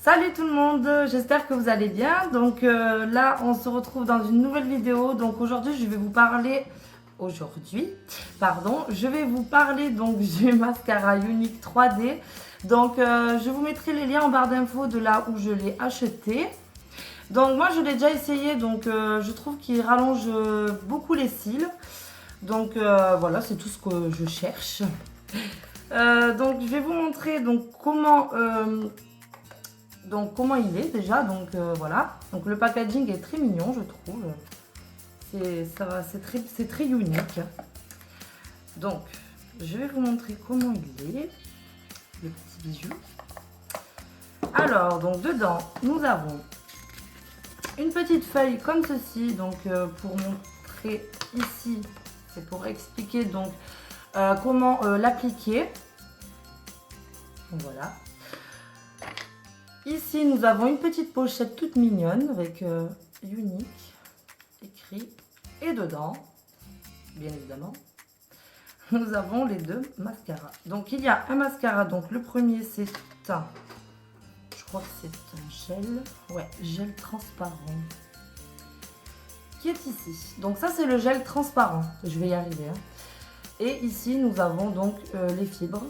Salut tout le monde, j'espère que vous allez bien. Donc là, on se retrouve dans une nouvelle vidéo. Donc aujourd'hui, je vais vous parler donc du mascara Unique 3D. Donc je vous mettrai les liens en barre d'infos de là où je l'ai acheté. Donc moi, je l'ai déjà essayé, donc je trouve qu'il rallonge beaucoup les cils. Donc voilà, c'est tout ce que je cherche. Donc je vais vous montrer comment il est déjà. Donc voilà. Donc le packaging est très mignon, je trouve. C'est très unique. Donc je vais vous montrer comment il est, le petit bijou. Alors donc dedans nous avons une petite feuille comme ceci. Donc pour montrer ici, c'est pour expliquer donc comment l'appliquer. Voilà. Ici, nous avons une petite pochette toute mignonne avec Unique écrit. Et dedans, bien évidemment, nous avons les deux mascaras. Donc, il y a un mascara. Donc, le premier, c'est un... Je crois que c'est un gel. Ouais, gel transparent. Qui est ici. Donc, ça, c'est le gel transparent. Je vais y arriver. Hein. Et ici, nous avons donc les fibres.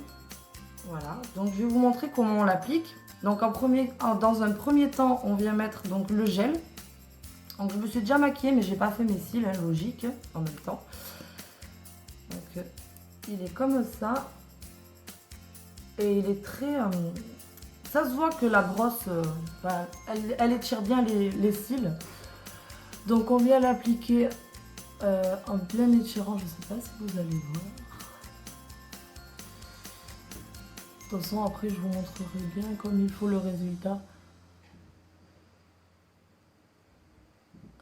Voilà. Donc, je vais vous montrer comment on l'applique. Donc dans un premier temps, on vient mettre donc le gel. Donc je me suis déjà maquillée, mais j'ai pas fait mes cils, hein, logique, en même temps. Donc il est comme ça. Et il est très... ça se voit que la brosse, elle étire bien les cils. Donc on vient l'appliquer en plein étirant. Je sais pas si vous allez voir. De toute façon, après, je vous montrerai bien comme il faut le résultat.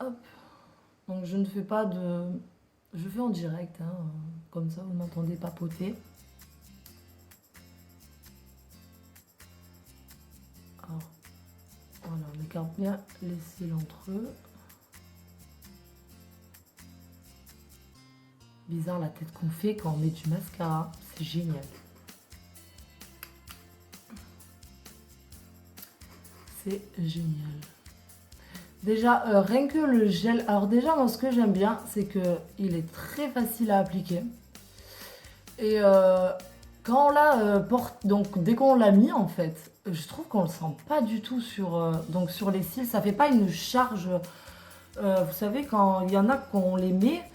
Hop. Donc, je ne fais pas de... Je fais en direct, hein, comme ça, vous m'entendez papoter. Alors, voilà, on écarte bien les cils entre eux. Bizarre la tête qu'on fait quand on met du mascara. C'est génial. C'est génial. Déjà, rien que le gel... Alors déjà, moi, ce que j'aime bien, c'est qu'il est très facile à appliquer. Et quand on l'a porte... Donc, dès qu'on l'a mis, en fait, je trouve qu'on le sent pas du tout donc sur les cils. Ça fait pas une charge... vous savez, quand il y en a qu'on les met,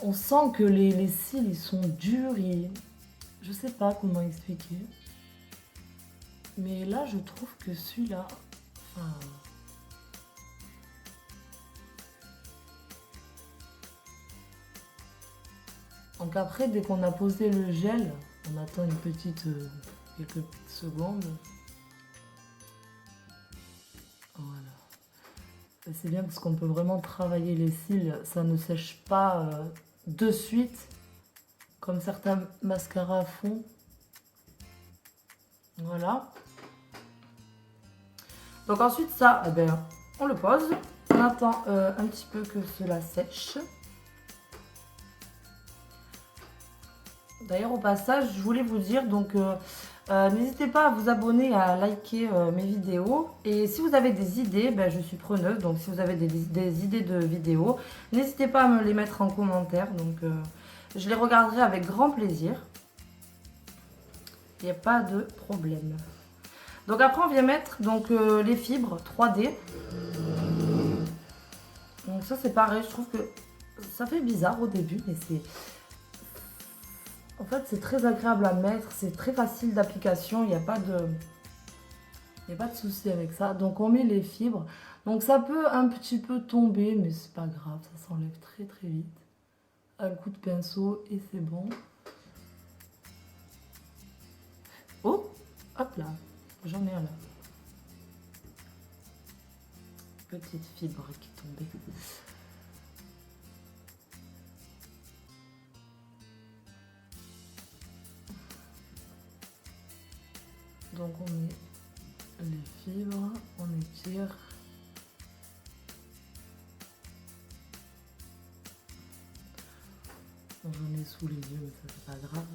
on sent que les cils, ils sont durs. Je sais pas comment expliquer. Mais là, je trouve que celui-là... Enfin... Donc après, dès qu'on a posé le gel, on attend quelques petites secondes. Voilà. C'est bien parce qu'on peut vraiment travailler les cils. Ça ne sèche pas de suite, comme certains mascaras font. Voilà. Donc ensuite, ça, eh ben, on le pose. On attend un petit peu que cela sèche. D'ailleurs, au passage, je voulais vous dire, donc n'hésitez pas à vous abonner, à liker mes vidéos. Et si vous avez des idées, ben, je suis preneuse. Donc si vous avez des idées de vidéos, n'hésitez pas à me les mettre en commentaire. Donc je les regarderai avec grand plaisir. Il n'y a pas de problème. Donc après, on vient mettre donc, les fibres 3D. Donc ça, c'est pareil. Je trouve que ça fait bizarre au début, mais c'est... En fait, c'est très agréable à mettre, c'est très facile d'application, il n'y a pas de souci avec ça. Donc, on met les fibres. Donc, ça peut un petit peu tomber, mais c'est pas grave, ça s'enlève très très vite. Un coup de pinceau et c'est bon. Oh, hop là, j'en ai un là. Petite fibre qui est tombée. Donc on met les fibres, on étire. J'en ai sous les yeux, mais ça c'est pas grave.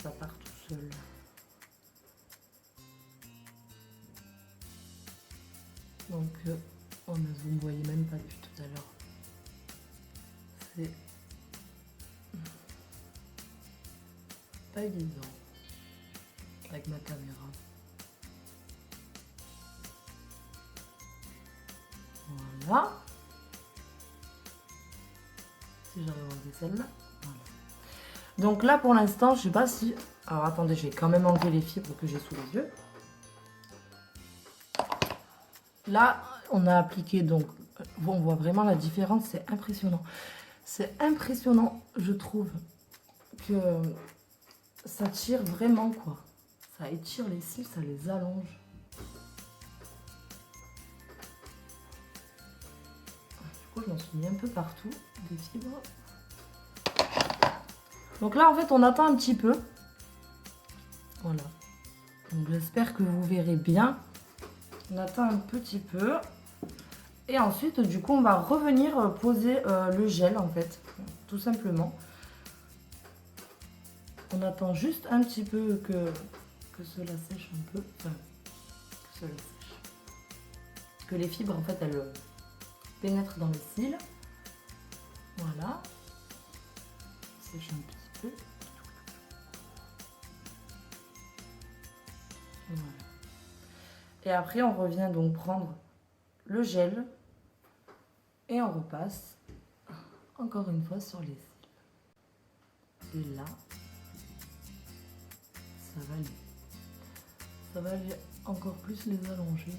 Ça part tout seul. Donc, oh, mais vous ne me voyez même pas depuis tout à l'heure. C'est pas évident avec ma caméra. Voilà. Si j'arrive à enlever celle-là. Voilà. Donc là, pour l'instant, je sais pas si... Alors attendez, je vais quand même enlever les fibres que j'ai sous les yeux. Là, on a appliqué, donc, on voit vraiment la différence, c'est impressionnant. C'est impressionnant, je trouve, que ça tire vraiment, quoi. Ça étire les cils, ça les allonge. Du coup, je m'en suis mis un peu partout, des fibres. Donc là, en fait, on attend un petit peu. Voilà. Donc j'espère que vous verrez bien. On attend un petit peu. Et ensuite, du coup, on va revenir poser le gel, en fait. Tout simplement. On attend juste un petit peu que cela sèche un peu. Enfin, que cela sèche. Que les fibres, en fait, elles pénètrent dans les cils. Voilà. Sèche un petit peu. Voilà. Et après, on revient donc prendre le gel et on repasse encore une fois sur les cils. Et là, ça va aller encore plus les allonger.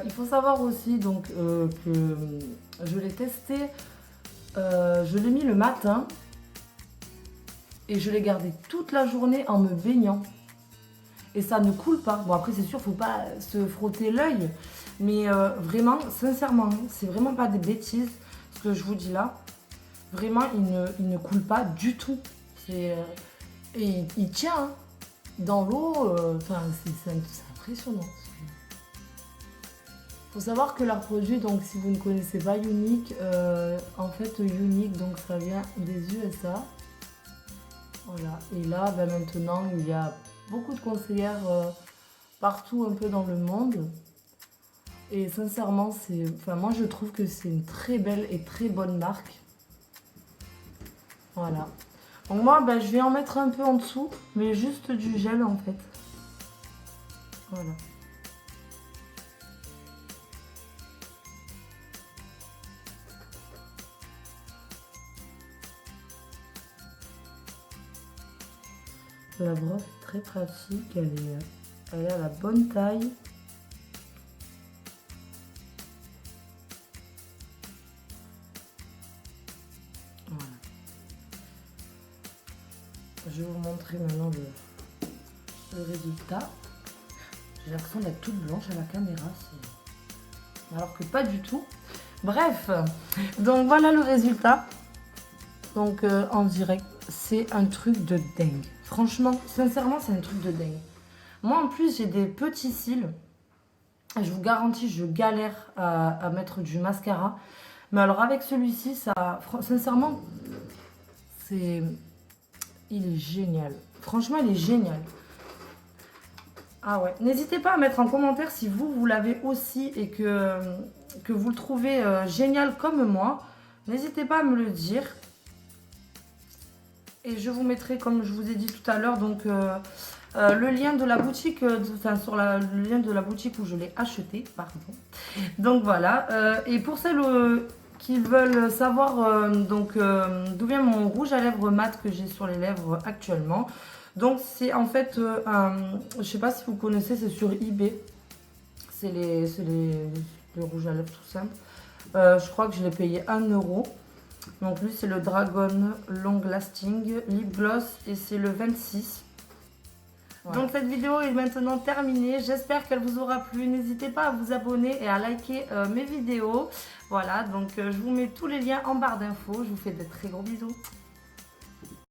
Il faut savoir aussi donc, que je l'ai testé, je l'ai mis le matin et je l'ai gardé toute la journée en me baignant. Et ça ne coule pas. Bon après c'est sûr, il ne faut pas se frotter l'œil, mais vraiment, sincèrement, c'est vraiment pas des bêtises ce que je vous dis là. Vraiment, il ne coule pas du tout. Et il tient hein. Dans l'eau, c'est impressionnant. Faut savoir que leur produit, donc si vous ne connaissez pas Younique, en fait Younique, donc ça vient des USA. Voilà. Et là, maintenant, il y a beaucoup de conseillères partout un peu dans le monde. Et sincèrement, moi je trouve que c'est une très belle et très bonne marque. Voilà. Donc moi, je vais en mettre un peu en dessous, mais juste du gel en fait. Voilà. La brosse est très pratique, elle est à la bonne taille. Voilà. Je vais vous montrer maintenant le résultat. J'ai l'impression d'être toute blanche à la caméra, alors que pas du tout. Bref, donc voilà le résultat. Donc en direct, c'est un truc de dingue. Franchement, sincèrement, c'est un truc de dingue. Moi, en plus, j'ai des petits cils. Je vous garantis, je galère à mettre du mascara. Mais alors, avec celui-ci, sincèrement, il est génial. Franchement, il est génial. Ah ouais. N'hésitez pas à mettre en commentaire si vous l'avez aussi et que vous le trouvez génial comme moi. N'hésitez pas à me le dire. Et je vous mettrai, comme je vous ai dit tout à l'heure, donc le lien de la boutique, le lien de la boutique où je l'ai acheté, pardon. Donc voilà. Et pour celles qui veulent savoir d'où vient mon rouge à lèvres mat que j'ai sur les lèvres actuellement, donc c'est en fait je sais pas si vous connaissez, c'est sur eBay. C'est le rouge à lèvres tout simple. Je crois que je l'ai payé 1 €. Donc lui c'est le Dragon Long Lasting Lip Gloss et c'est le 26. Voilà. Donc cette vidéo est maintenant terminée. J'espère qu'elle vous aura plu. N'hésitez pas à vous abonner et à liker mes vidéos. Voilà, donc je vous mets tous les liens en barre d'infos. Je vous fais de très gros bisous.